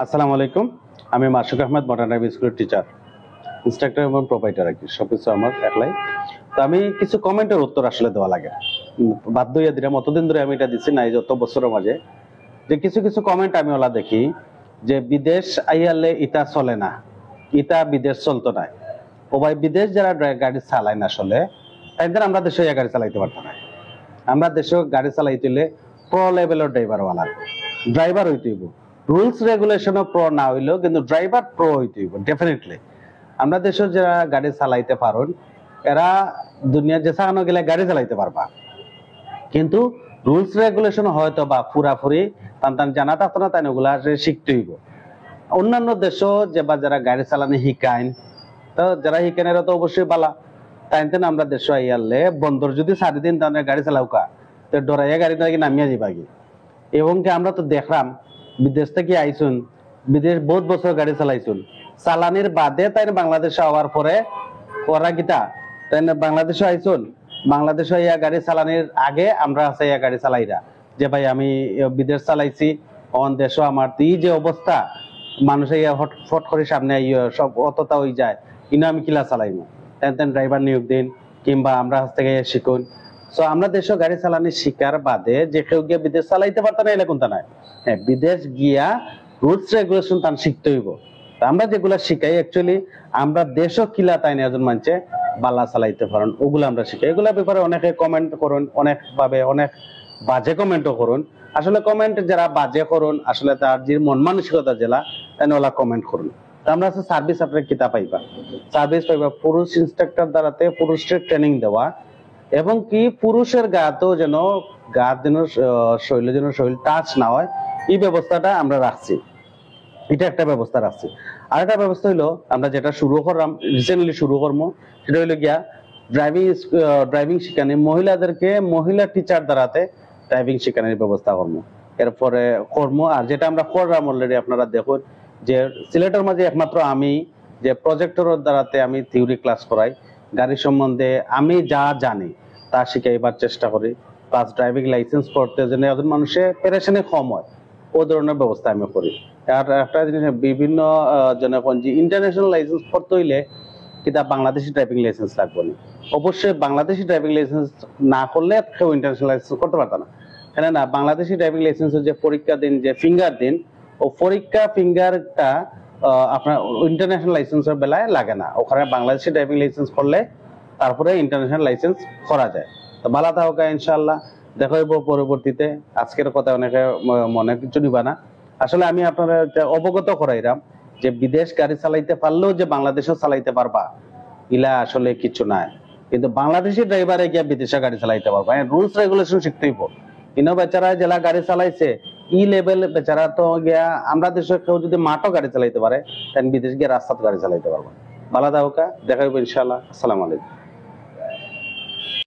আসসালামু আলাইকুম। আমি মাসুক আহমেদ, মডার্ন ড্রাইভিং স্কুলের টিচার, ইনস্ট্রাক্টর এবং প্রোপাইটার আর কি, সবকিছু আমার একলাই। তো আমি কিছু কমেন্টের উত্তর আসলে দেওয়া লাগে, বাধ্য হইয়া দিলাম। অতদিন ধরে আমি এটা দিচ্ছি না, এই যত বছরের মাঝে যে কিছু কিছু কমেন্ট আমি ওলা দেখি যে বিদেশ আইয়ালে ইটা চলে না, ইটা বিদেশ চলতো না। ও ভাই, বিদেশ যারা গাড়ি চালায় না আসলে তাইদের আমরা দেশে গাড়ি চালাইতে পারতাম না। আমরা দেশে গাড়ি চালাইতে হলে প্রো লেভেলের ড্রাইভার ড্রাইভার হইতে হইব। রুলস রেগুলেশনও প্রো না হইলেও কিন্তু ড্রাইভার প্রো হইতে হইব ডেফিনেটলি। আমরা দেশের যারা গাড়ি চালাইতে পারেন এরা দুনিয়া যে সাহানো গেলে গাড়ি চালাইতে পারবা, কিন্তু রুলস রেগুলেশন হয়তো বা পুরাপুরি টান জানা থাকতো না, তাই ওগুলা শিখতে হইব। অন্যান্য দেশও যে বা যারা গাড়ি চালানো শিখাইন, তো যারা শিখেন এরা তো অবশ্যই বালা। তাই আমরা দেশ আইয়ালে বন্দর যদি 4 দিন তাদের গাড়ি চালাউকা, তো ডরাইয়া গাড়ি নাকি নামিয়া যাবাগি। এবং কি আমরা তো দেখলাম বিদেশ থেকে আইসুন, বিদেশ বহুত বছর গাড়ি চালাইছুন, চালানির বাদে তাই বাংলাদেশে আওয়ার পরে ওরা গীতা তাই বাংলাদেশে আইসুন, বাংলাদেশে ইয়া গাড়ি চালানির আগে আমরা আছে ইয়া গাড়ি চালাইরা যে ভাই আমি বিদেশ চালাইছি, অন দেশও আমার এই যে অবস্থা, মানুষে ইয়া ফট করে সামনে সব অতটা হয়ে যায়, কিন্তু আমি কিলা চালাইবো, তেন ড্রাইভার নিয়োগ দিন কিংবা আমরা কাছ থেকে শিখুন। সো আমরা দেশে গাড়ি চালানি শিকার বাদে যে কেউ গিয়ে বিদেশ চালাইতে পারতাম না এলে কোনটা নাই। হ্যাঁ, বিদেশ গিয়া রুলস রেগুলেশন তান শিখতে হইব। আমরা যেগুলা শিখাই অ্যাকচুয়ালি আমরা দেশও কিলা তাই না একজন মানুষে বালা চালাইতে পারেন, ওগুলো আমরা শিখাই। এগুলা ব্যাপারে অনেকে কমেন্ট করুন, অনেক ভাবে অনেক বাজে কমেন্টও করুন। আসলে কমেন্ট যারা বাজে করুন আসলে তার যে মন মানসিকতা জেলা তাই ওলা কমেন্ট করুন। আমরা আছে সার্ভিস আপনার কিতাব পাইবা, সার্ভিস পাইবা পুরুষ ইনস্ট্রাক্টর দ্বারাতে পুরুষের ট্রেনিং দেওয়া, এবং কি পুরুষের গাতেও যেন শরীর টাচ না হয়, এই ব্যবস্থাটা আমরা রাখছি। এটা একটা ব্যবস্থা রাখছি। আর একটা ব্যবস্থা হইলো আমরা যেটা শুরু করলাম, রিসেন্টলি শুরু করবো, সেটা হইলো গিয়া ড্রাইভিং শিখানি মহিলাদেরকে মহিলা টিচার দ্বারাতে ড্রাইভিং শিখানোর ব্যবস্থা করবো। এরপরে কর্ম আর যেটা আমরা করলাম অলরেডি আপনারা দেখুন যে সিলেটের মাঝে একমাত্র আমি যে প্রজেক্টরের দ্বারাতে আমি থিওরি ক্লাস করাই, গাড়ি সম্বন্ধে আমি যা জানি তা শিখাইবার চেষ্টা করি। প্লাস ড্রাইভিং লাইসেন্স করতে যেন একজন মানুষের পেরেশানি কম হয়, ও ধরনের ব্যবস্থা আমি করি। আর একটা জিনিস, বিভিন্ন জনগণ যে ইন্টারন্যাশনাল লাইসেন্স করতে হইলে কিন্তু বাংলাদেশি ড্রাইভিং লাইসেন্স লাগবে না। অবশ্যই বাংলাদেশি ড্রাইভিং লাইসেন্স না করলে কেউ ইন্টারন্যাশনাল লাইসেন্স করতে পারত না। কেন না, বাংলাদেশি ড্রাইভিং লাইসেন্সের যে পরীক্ষা দিন, যে ফিঙ্গার দিন, ও পরীক্ষা ফিঙ্গারটা আপনার ইন্টারন্যাশনাল লাইসেন্সের বেলায় লাগে না। ওখানে বাংলাদেশি ড্রাইভিং লাইসেন্স করলে তারপরে ইন্টারন্যাশনাল লাইসেন্স করা যায়। তো ভালো থাকা ইনশাআল্লাহ, দেখা হইব পরবর্তীতে। আজকের কথা অনেকে মনে কিছু নিবা না। আসলে আমি আপনারা অবগত করাইলাম যে বিদেশ গাড়ি চালাইতে পারলেও যে বাংলাদেশও চালাইতে পারবা ইলা আসলে কিছু নাই। কিন্তু বাংলাদেশি ড্রাইভারে গিয়া বিদেশে গাড়ি চালাইতে পারবা, রুলস রেগুলেশন শিখতে হইব। ইনো বেচারা জেলা গাড়ি চালাইছে ই লেভেল বেচারা তো গিয়া, আমরা দেশে কেউ যদি মাঠও গাড়ি চালাইতে পারে তাই বিদেশ গিয়ে রাস্তাতে গাড়ি চালাইতে পারবা। ভালো থাকা, দেখা হইব ইনশাআল্লাহ। আসসালামু আলাইকুম।